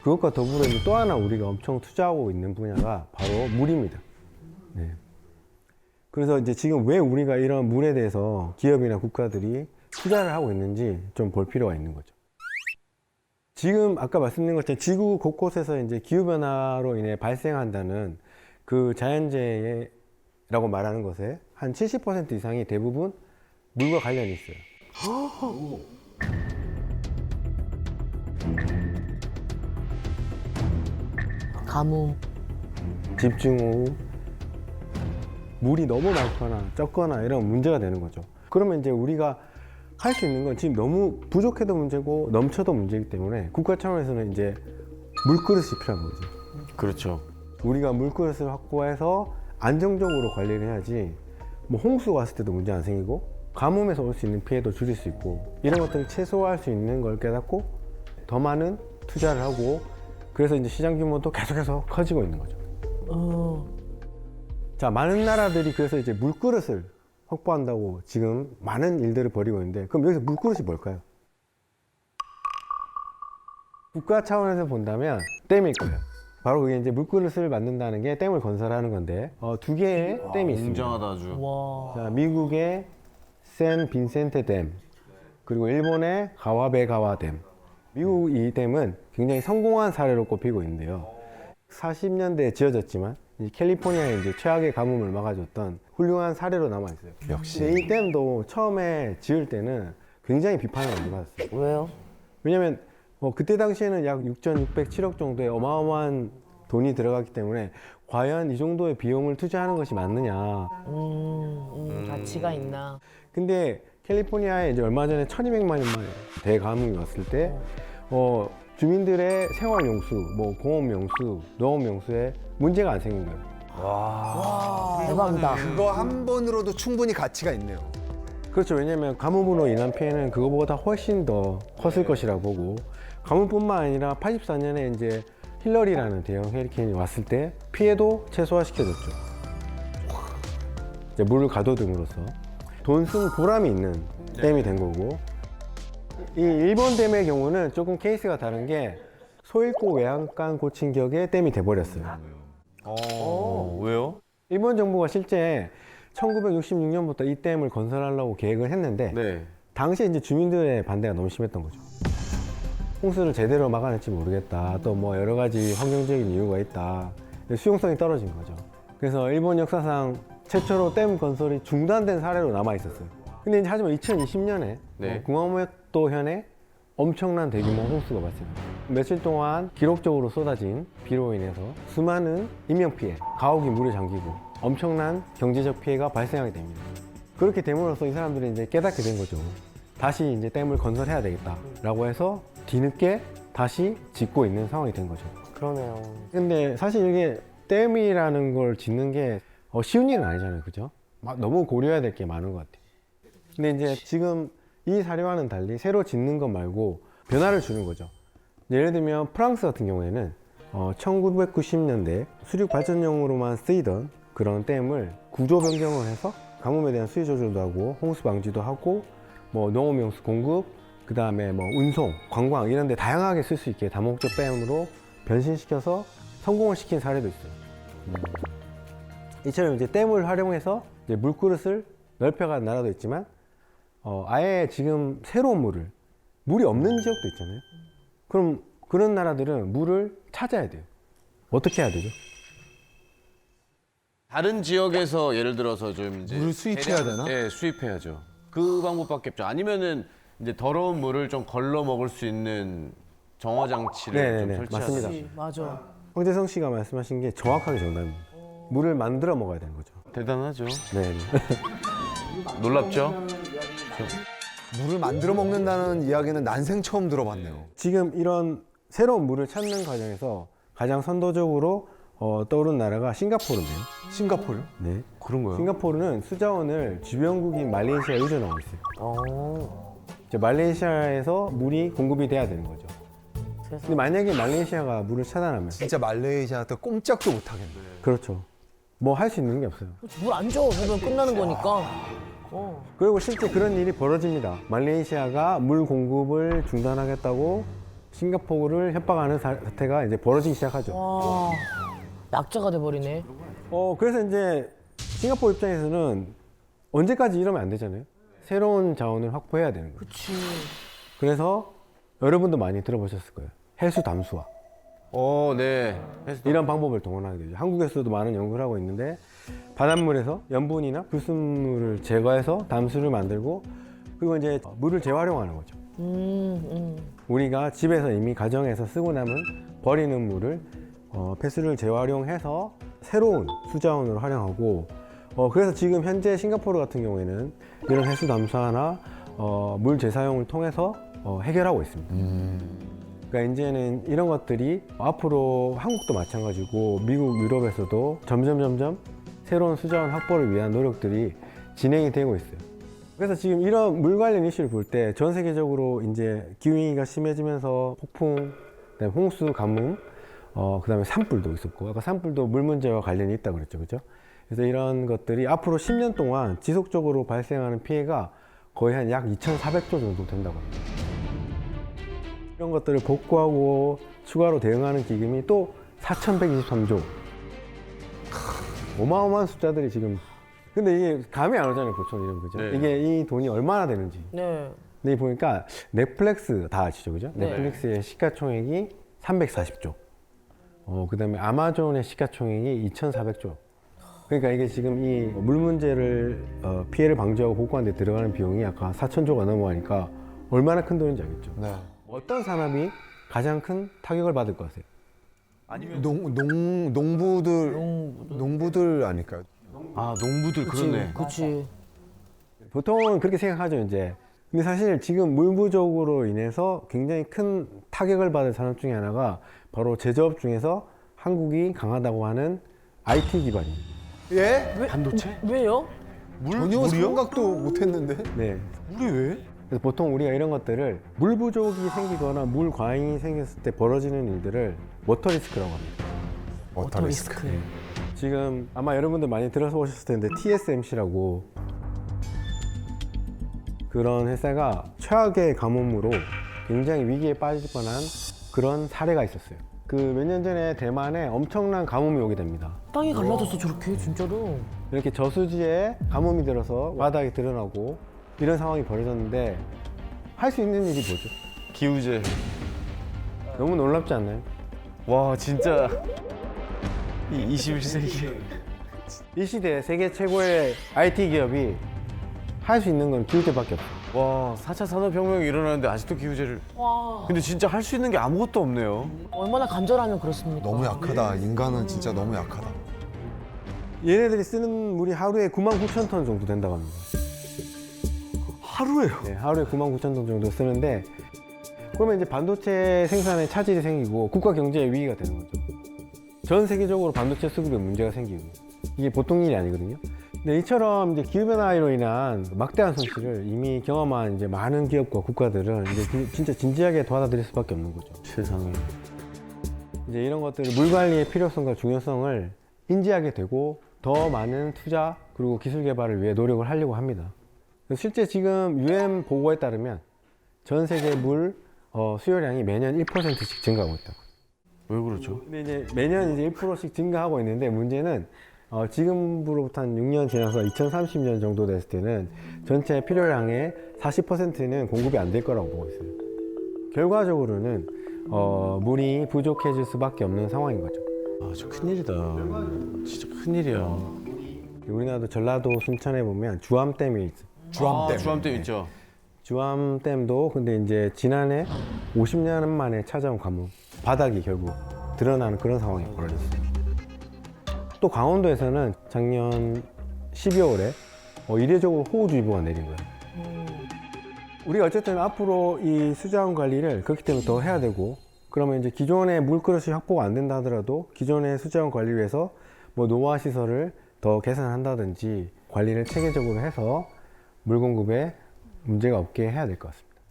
그것과 더불어 이제 또 하나 우리가 엄청 투자하고 있는 분야가 바로 물입니다. 네. 그래서 이제 지금 왜 우리가 이런 물에 대해서 기업이나 국가들이 투자를 하고 있는지 좀 볼 필요가 있는 거죠. 지금 아까 말씀드린 것처럼 지구 곳곳에서 이제 기후변화로 인해 발생한다는 그 자연재해라고 말하는 것에 한 70% 이상이 대부분 물과 관련이 있어요. 가뭄. 집중호우, 물이 너무 많거나 적거나 이런 문제가 되는 거죠. 그러면 이제 우리가 할 수 있는 건 지금 너무 부족해도 문제고 넘쳐도 문제이기 때문에 국가 차원에서는 이제 물그릇이 필요한 거지. 그렇죠. 우리가 물그릇을 확보해서 안정적으로 관리를 해야지 뭐 홍수가 왔을 때도 문제 안 생기고 가뭄에서 올 수 있는 피해도 줄일 수 있고 이런 것들을 최소화할 수 있는 걸 깨닫고 더 많은 투자를 하고 그래서 이제 시장 규모도 계속해서 커지고 있는 거죠. 자, 많은 나라들이 그래서 이제 물그릇을 확보한다고 지금 많은 일들을 벌이고 있는데 그럼 여기서 물그릇이 뭘까요? 국가 차원에서 본다면 댐일 거예요. 바로 그게 이제 물그릇을 만든다는 게 댐을 건설하는 건데 두 개의 댐이 있습니다. 웅장하다 아주. 와. 자, 미국의 샌 빈센테 댐 그리고 일본의 가와베가와 댐. 미국 이 댐은 굉장히 성공한 사례로 꼽히고 있는데요. 40년대에 지어졌지만 이 캘리포니아의 이제 최악의 가뭄을 막아줬던 훌륭한 사례로 남아 있어요. 역시. 근데 이 댐도 처음에 지을 때는 굉장히 비판을 많이 받았어요. 왜요? 왜냐면 그때 당시에는 약 6,607억 정도의 어마어마한 돈이 들어갔기 때문에 과연 이 정도의 비용을 투자하는 것이 맞느냐. 가치가 있나? 근데 캘리포니아에 이제 얼마 전에 1,200만년만에 대가뭄이 왔을 때 주민들의 생활용수, 뭐 공업용수, 농업용수에 문제가 안 생긴 거예요. 와, 대박이다. 그거 한 번으로도 충분히 가치가 있네요. 그렇죠. 왜냐하면 가뭄으로 인한 피해는 그거보다 훨씬 더 컸을 것이라고 보고 가뭄뿐만 아니라 84년에 이제 힐러리라는 대형 헤리케인이 왔을 때 피해도 최소화시켜줬죠. 이제 물을 가둬둠으로써 돈 쓴 보람이 있는 댐이 된 거고 이 일본 댐의 경우는 조금 케이스가 다른 게 소잃고 외양간 고친 격의 댐이 돼버렸어요. 왜요? 일본 정부가 실제 1966년부터 이 댐을 건설하려고 계획을 했는데 네. 당시에 이제 주민들의 반대가 너무 심했던 거죠. 홍수를 제대로 막아낼지 모르겠다. 또 뭐 여러 가지 환경적인 이유가 있다. 수용성이 떨어진 거죠. 그래서 일본 역사상 최초로 댐 건설이 중단된 사례로 남아 있었어요. 근데 이제 하지만 2020년에 네. 구마모토현에 엄청난 대규모 홍수가 발생합니다. 며칠 동안 기록적으로 쏟아진 비로 인해서 수많은 인명피해, 가옥이 물에 잠기고 엄청난 경제적 피해가 발생하게 됩니다. 그렇게 됨으로써 이 사람들이 이제 깨닫게 된 거죠. 다시 이제 댐을 건설해야 되겠다라고 해서 뒤늦게 다시 짓고 있는 상황이 된 거죠. 그러네요. 근데 사실 이게 댐이라는 걸 짓는 게 쉬운 일은 아니잖아요. 그죠? 너무 고려해야 될 게 많은 것 같아요. 근데 이제 지금 이 사례와는 달리 새로 짓는 것 말고 변화를 주는 거죠. 예를 들면 프랑스 같은 경우에는 1990년대 수륙 발전용으로만 쓰이던 그런 댐을 구조 변경을 해서 가뭄에 대한 수위 조절도 하고 홍수 방지도 하고 뭐 농업용수 공급 그 다음에 뭐 운송, 관광 이런 데 다양하게 쓸 수 있게 다목적 댐으로 변신시켜서 성공을 시킨 사례도 있어요. 이처럼 이제 댐을 활용해서 이제 물그릇을 넓혀간 나라도 있지만 아예 지금 새로운 물이 없는 지역도 있잖아요. 그럼 그런 나라들은 물을 찾아야 돼요. 어떻게 해야 되죠? 다른 지역에서 예를 들어서 좀 이제 물을 수입해야 되나? 네, 수입해야죠. 그 방법밖에 없죠. 아니면은 이제 더러운 물을 좀 걸러 먹을 수 있는 정화 장치를 네네네, 좀 설치하는. 맞습니다. 맞아. 황재성 씨가 말씀하신 게 정확하게 정답입니다. 물을 만들어 먹어야 되는 거죠. 대단하죠. 네. 놀랍죠? 물을 만들어 먹는다는 이야기는 난생 처음 들어봤네요. 지금 이런 새로운 물을 찾는 과정에서 가장 선도적으로 떠오른 나라가 싱가포르인데요. 싱가포르? 네. 그런 거요? 싱가포르는 수자원을 주변국인 말레이시아에 의존하고 있어요. 이제 말레이시아에서 물이 공급이 돼야 되는 거죠. 근데 만약에 말레이시아가 물을 차단하면 진짜 말레이시아한테 꼼짝도 못 하겠네. 그렇죠. 뭐 할 수 있는 게 없어요. 물 안 줘. 그러면 끝나는 거니까. 그리고 실제 그런 일이 벌어집니다. 말레이시아가 물 공급을 중단하겠다고 싱가포르를 협박하는 사태가 이제 벌어지기 시작하죠. 와, 약자가 돼버리네. 그래서 이제 싱가포르 입장에서는 언제까지 이러면 안 되잖아요. 새로운 자원을 확보해야 되는 거예요. 그치. 그래서 여러분도 많이 들어보셨을 거예요. 해수 담수화. 네. 이런 방법을 동원하게 되죠. 한국에서도 많은 연구를 하고 있는데 바닷물에서 염분이나 불순물을 제거해서 담수를 만들고 그리고 이제 물을 재활용하는 거죠. 우리가 집에서 이미 가정에서 쓰고 남은 버리는 물을 폐수를 재활용해서 새로운 수자원으로 활용하고 그래서 지금 현재 싱가포르 같은 경우에는 이런 해수 담수화나 물 재사용을 통해서 해결하고 있습니다. 그러니까 이제는 이런 것들이 앞으로 한국도 마찬가지고 미국, 유럽에서도 점점 새로운 수자원 확보를 위한 노력들이 진행이 되고 있어요. 그래서 지금 이런 물 관련 이슈를 볼 때 전 세계적으로 이제 기후위기가 심해지면서 폭풍, 그다음에 홍수, 가뭄, 그다음에 산불도 있었고 아까 산불도 물 문제와 관련이 있다고 그랬죠, 그죠? 그래서 이런 것들이 앞으로 10년 동안 지속적으로 발생하는 피해가 거의 한 약 2,400조 정도 된다고 합니다. 이런 것들을 복구하고 추가로 대응하는 기금이 또 4,123조. 어마어마한 숫자들이 지금. 근데 이게 감이 안 오잖아요, 보통 이런 거죠. 네. 이게 이 돈이 얼마나 되는지. 네. 근데 보니까 넷플릭스 다 아시죠, 그죠? 네. 넷플릭스의 시가총액이 340조. 그 다음에 아마존의 시가총액이 2,400조. 그러니까 이게 지금 이 물 문제를 피해를 방지하고 복구하는 데 들어가는 비용이 아까 4,000조가 넘어가니까 얼마나 큰 돈인지 알겠죠? 네. 어떤 산업이 가장 큰 타격을 받을 것 같아요? 농부들 아닐까요? 농부들 그렇네. 그치. 보통은 그렇게 생각하죠, 이제. 근데 사실 지금 물 부족으로 인해서 굉장히 큰 타격을 받을 산업 중에 하나가 바로 제조업 중에서 한국이 강하다고 하는 IT 기반입니다. 예? 반도체? 왜요? 전혀 생각도 못했는데. 네. 물이 왜? 그래서 보통 우리가 이런 것들을 물 부족이 생기거나 물 과잉이 생겼을 때 벌어지는 일들을 워터 리스크라고 합니다. 워터 리스크. 지금 아마 여러분들 많이 들어서 오셨을 텐데 TSMC라고 그런 회사가 최악의 가뭄으로 굉장히 위기에 빠질 뻔한 그런 사례가 있었어요. 그 몇 년 전에 대만에 엄청난 가뭄이 오게 됩니다. 땅이 갈라졌어, 저렇게, 진짜로. 이렇게 저수지에 가뭄이 들어서 바닥이 드러나고 이런 상황이 벌어졌는데 할 수 있는 일이 뭐죠? 기우제. 너무 놀랍지 않나요? 와 진짜 이 21세기. 이 시대 세계 최고의 IT 기업이 할 수 있는 건 기후제밖에 없어요. 와 4차 산업혁명이 일어나는데 아직도 기우제를. 와, 근데 진짜 할 수 있는 게 아무것도 없네요. 얼마나 간절하면 그렇습니까? 너무 약하다. 인간은 진짜 너무 약하다. 얘네들이 쓰는 물이 하루에 99,000톤 정도 된다고 합니다. 하루에요? 네, 하루에 99,000톤 정도 쓰는데 그러면 이제 반도체 생산에 차질이 생기고 국가 경제에 위기가 되는 거죠. 전 세계적으로 반도체 수급에 문제가 생기고 이게 보통 일이 아니거든요. 근데 이처럼 이제 기후변화로 인한 막대한 손실을 이미 경험한 이제 많은 기업과 국가들은 이제 진짜 진지하게 받아들일 수밖에 없는 거죠. 세상에. 이제 이런 것들을 물 관리의 필요성과 중요성을 인지하게 되고 더 많은 투자 그리고 기술 개발을 위해 노력을 하려고 합니다. 실제 지금 UN 보고에 따르면 전 세계 물 수요량이 매년 1%씩 증가하고 있다고. 왜 그렇죠? 근데 이제 매년 이제 1%씩 증가하고 있는데 문제는 지금으로부터 한 6년 지나서 2030년 정도 됐을 때는 전체 필요량의 40%는 공급이 안 될 거라고 보고 있어요. 결과적으로는 물이 부족해질 수밖에 없는 상황인 거죠. 아, 저 큰일이다. 진짜 큰일이야. 우리나라도 전라도 순천에 보면 주암댐이 있어요. 주암댐. 주암댐 있죠. 주암댐도 근데 이제 지난해 50년 만에 찾아온 가뭄, 바닥이 결국 드러나는 그런 상황이 벌어졌어요. 또 강원도에서는 작년 12월에 이례적으로 호우주의보가 내린 거예요. 우리가 어쨌든 앞으로 이 수자원 관리를 그렇기 때문에 더 해야 되고 그러면 이제 기존의 물그릇이 확보가 안 된다 하더라도 기존의 수자원 관리 위해서 뭐 노화 시설을 더 개선한다든지 관리를 체계적으로 해서 물 공급에 문제가 없게 해야 될 것 같습니다.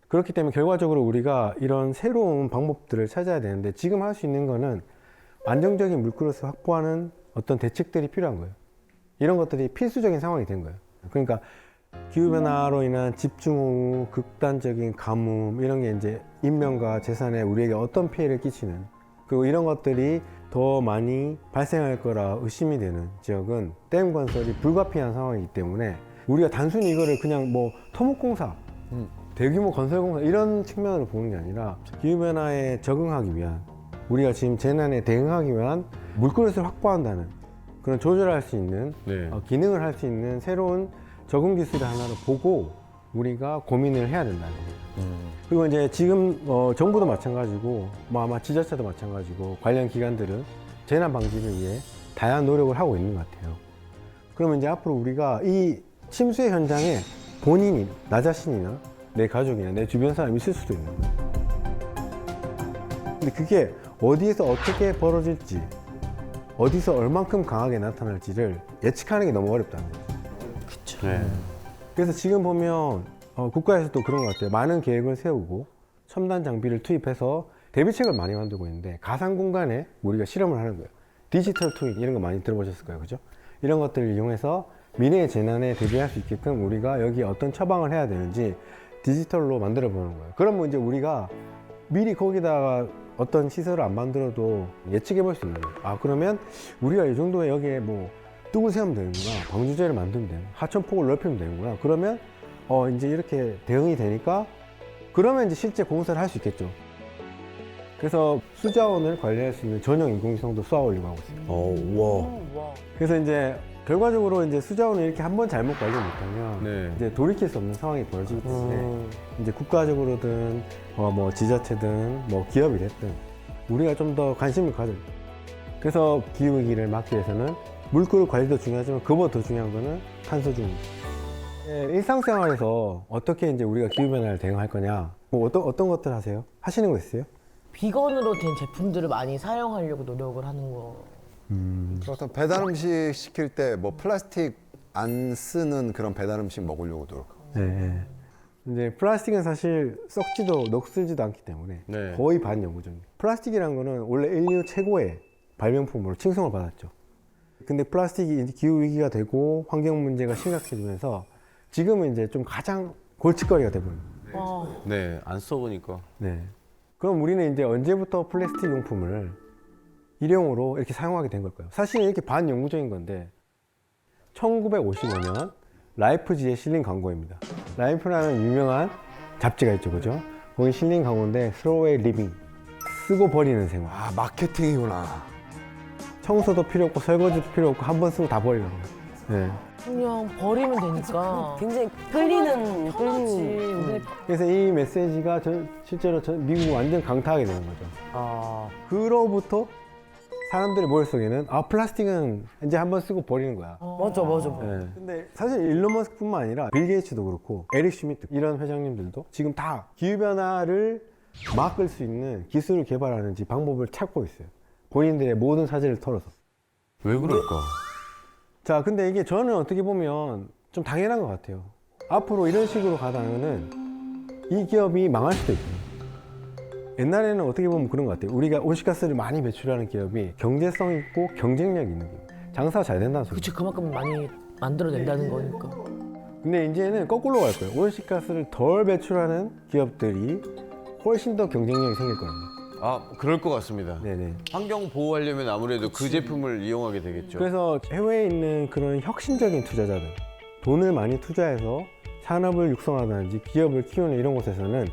그렇기 때문에 결과적으로 우리가 이런 새로운 방법들을 찾아야 되는데 지금 할 수 있는 거는 안정적인 물그릇을 확보하는 어떤 대책들이 필요한 거예요. 이런 것들이 필수적인 상황이 된 거예요. 그러니까 기후변화로 인한 집중호우, 극단적인 가뭄 이런 게 이제 인명과 재산에 우리에게 어떤 피해를 끼치는, 그리고 이런 것들이 더 많이 발생할 거라 의심이 되는 지역은 댐 건설이 불가피한 상황이기 때문에 우리가 단순히 이거를 그냥 뭐 토목공사, 대규모 건설공사 이런 측면으로 보는 게 아니라 기후변화에 적응하기 위한, 우리가 지금 재난에 대응하기 위한 물그릇을 확보한다는 그런 조절할 수 있는 네. 기능을 할 수 있는 새로운 적응 기술을 하나를 보고 우리가 고민을 해야 된다는 거예요. 그리고 이제 지금 정부도 마찬가지고 뭐 아마 지자체도 마찬가지고 관련 기관들은 재난 방지를 위해 다양한 노력을 하고 있는 것 같아요. 그러면 이제 앞으로 우리가 이 침수의 현장에 본인이, 나 자신이나 내 가족이나 내 주변 사람이 있을 수도 있는 거예요. 근데 그게 어디에서 어떻게 벌어질지, 어디서 얼만큼 강하게 나타날지를 예측하는 게 너무 어렵다는 거죠. 네. 그래서 지금 보면 국가에서도 그런 것 같아요. 많은 계획을 세우고 첨단 장비를 투입해서 대비책을 많이 만들고 있는데 가상 공간에 우리가 실험을 하는 거예요. 디지털 트윈 이런 거 많이 들어보셨을 거예요, 그죠? 이런 것들을 이용해서 미래의 재난에 대비할 수 있게끔 우리가 여기 어떤 처방을 해야 되는지 디지털로 만들어 보는 거예요. 그러면 이제 우리가 미리 거기다가 어떤 시설을 안 만들어도 예측해 볼 수 있는 거예요. 아, 그러면 우리가 이 정도에 여기에 뭐 뚝을 세우면 되는구나, 방주제를 만들면 되는, 하천폭을 넓히면 되는구나. 그러면 이제 이렇게 대응이 되니까 그러면 이제 실제 공사를 할 수 있겠죠. 그래서 수자원을 관리할 수 있는 전용 인공위성도 쏘아 올리고 하고 있어요. 와. 그래서 이제 결과적으로 이제 수자원을 이렇게 한번 잘못 관리 못하면 네. 이제 돌이킬 수 없는 상황이 벌어지기 때문에 이제 국가적으로든 뭐 지자체든 뭐 기업이 됐든 우리가 좀 더 관심을 가져요. 그래서 기후위기를 막기 위해서는 물그릇 관리도 중요하지만 그보다 더 중요한 거는 탄소 중립. 일상생활에서 어떻게 이제 우리가 기후변화를 대응할 거냐, 뭐 어떤 것들 하세요? 하시는 거 있어요? 비건으로 된 제품들을 많이 사용하려고 노력을 하는 거. 그렇다면 배달 음식 시킬 때 뭐 플라스틱 안 쓰는 그런 배달 음식 먹으려고 노력하고. 네. 이제 플라스틱은 사실 썩지도 녹슬지도 않기 때문에 네. 거의 반영구적이에요. 플라스틱이라는 거는 원래 인류 최고의 발명품으로 칭송을 받았죠. 근데 플라스틱이 이제 기후 위기가 되고 환경 문제가 심각해지면서 지금은 이제 좀 가장 골칫거리가 돼버린 거예요. 네, 안 써보니까. 네. 그럼 우리는 이제 언제부터 플라스틱 용품을 일회용으로 이렇게 사용하게 된 걸까요? 사실 이렇게 반영구적인 건데 1955년 라이프지에 실린 광고입니다. 라이프라는 유명한 잡지가 있죠, 그죠? 거기 실린 광고인데 Throwaway Living, 쓰고 버리는 생활. 아, 마케팅이구나. 청소도 필요 없고 설거지도 필요 없고 한 번 쓰고 다 버리라고. 네. 그냥 버리면 되니까. 굉장히 끌리는 편하지. 우리 그래서 이 메시지가 실제로 미국을 완전 강타하게 되는 거죠. 그로부터 사람들의 머릿속에는 플라스틱은 이제 한 번 쓰고 버리는 거야. 맞아. 네. 근데 사실 일론 머스크뿐만 아니라 빌 게이츠도 그렇고 에릭 슈미트 이런 회장님들도 지금 다 기후변화를 막을 수 있는 기술을 개발하는지 방법을 찾고 있어요. 본인들의 모든 사재를 털어서. 왜 그럴까? 자, 근데 이게 저는 어떻게 보면 좀 당연한 것 같아요. 앞으로 이런 식으로 가다가는 이 기업이 망할 수도 있고. 옛날에는 어떻게 보면 그런 것 같아요. 우리가 온실가스를 많이 배출하는 기업이 경제성 있고 경쟁력 있는 기업. 장사가 잘 된다는 소리. 그치, 그만큼 많이 만들어낸다는 거니까. 근데 이제는 거꾸로 갈 거예요. 온실가스를 덜 배출하는 기업들이 훨씬 더 경쟁력이 생길 겁니다. 그럴 것 같습니다. 네네. 환경 보호하려면 아무래도 그 제품을 이용하게 되겠죠. 그래서 해외에 있는 그런 혁신적인 투자자들, 돈을 많이 투자해서 산업을 육성하든지 기업을 키우는 이런 곳에서는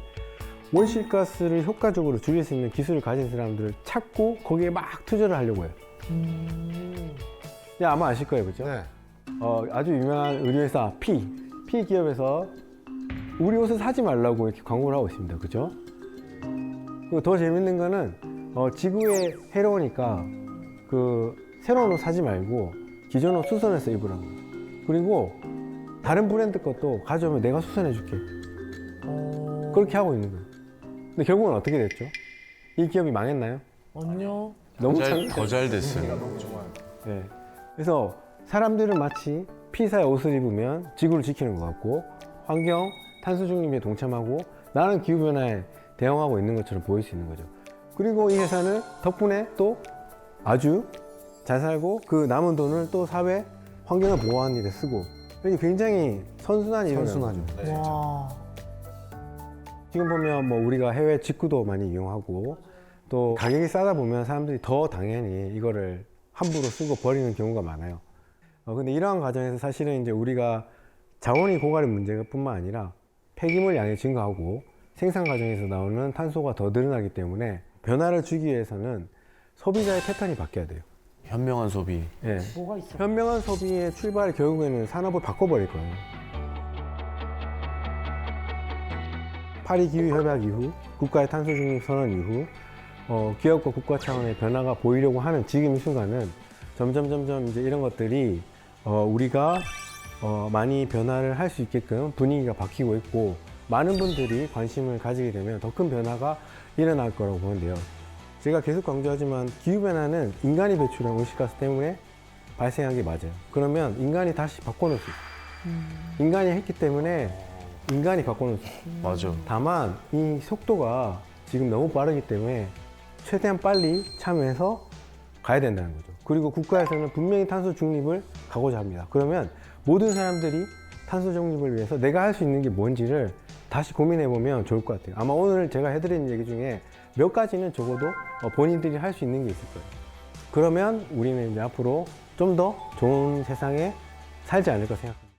온실가스를 효과적으로 줄일 수 있는 기술을 가진 사람들을 찾고 거기에 막 투자를 하려고 해요. 아마 아실 거예요, 그죠? 네. 아주 유명한 의류회사 P 기업에서 우리 옷을 사지 말라고 이렇게 광고를 하고 있습니다, 그죠? 그리고 더 재밌는 거는 지구에 해로우니까 그 새로운 옷 사지 말고 기존 옷 수선해서 입으라고. 그리고 다른 브랜드 것도 가져오면 내가 수선해 줄게. 그렇게 하고 있는 거예요. 근데 결국은 어떻게 됐죠? 이 기업이 망했나요? 아니요. 너무 더 잘 됐어요. 네. 그래서 사람들은 마치 P사의 옷을 입으면 지구를 지키는 것 같고 환경, 탄소 중립에 동참하고 나는 기후변화에 대응하고 있는 것처럼 보일 수 있는 거죠. 그리고 이 회사는 덕분에 또 아주 잘 살고 그 남은 돈을 또 사회, 환경을 보호하는 일에 쓰고 이게 굉장히 선순환이 일어나요. 선순환이죠. 와. 지금 보면 뭐 우리가 해외 직구도 많이 이용하고 또 가격이 싸다 보면 사람들이 더 당연히 이거를 함부로 쓰고 버리는 경우가 많아요. 근데 이러한 과정에서 사실은 이제 우리가 자원이 고갈의 문제가 뿐만 아니라 폐기물 양이 증가하고 생산 과정에서 나오는 탄소가 더 늘어나기 때문에 변화를 주기 위해서는 소비자의 패턴이 바뀌어야 돼요. 현명한 소비. 예. 뭐가 있어? 현명한 소비의 출발이 결국에는 산업을 바꿔버릴 거예요. 파리 기후 협약 이후, 국가의 탄소 중립 선언 이후, 기업과 국가 차원의 변화가 보이려고 하는 지금 이 순간은 점점 이제 이런 것들이 우리가 많이 변화를 할 수 있게끔 분위기가 바뀌고 있고 많은 분들이 관심을 가지게 되면 더 큰 변화가 일어날 거라고 보는데요. 제가 계속 강조하지만 기후변화는 인간이 배출한 온실가스 때문에 발생한 게 맞아요. 그러면 인간이 다시 바꿔놓을 수 있어요. 인간이 했기 때문에 인간이 바꿔놓을 수 있어요. 맞아. 다만 이 속도가 지금 너무 빠르기 때문에 최대한 빨리 참여해서 가야 된다는 거죠. 그리고 국가에서는 분명히 탄소 중립을 가고자 합니다. 그러면 모든 사람들이 탄소 중립을 위해서 내가 할 수 있는 게 뭔지를 다시 고민해 보면 좋을 것 같아요. 아마 오늘 제가 해드린 얘기 중에 몇 가지는 적어도 본인들이 할 수 있는 게 있을 거예요. 그러면 우리는 이제 앞으로 좀 더 좋은 세상에 살지 않을까 생각합니다.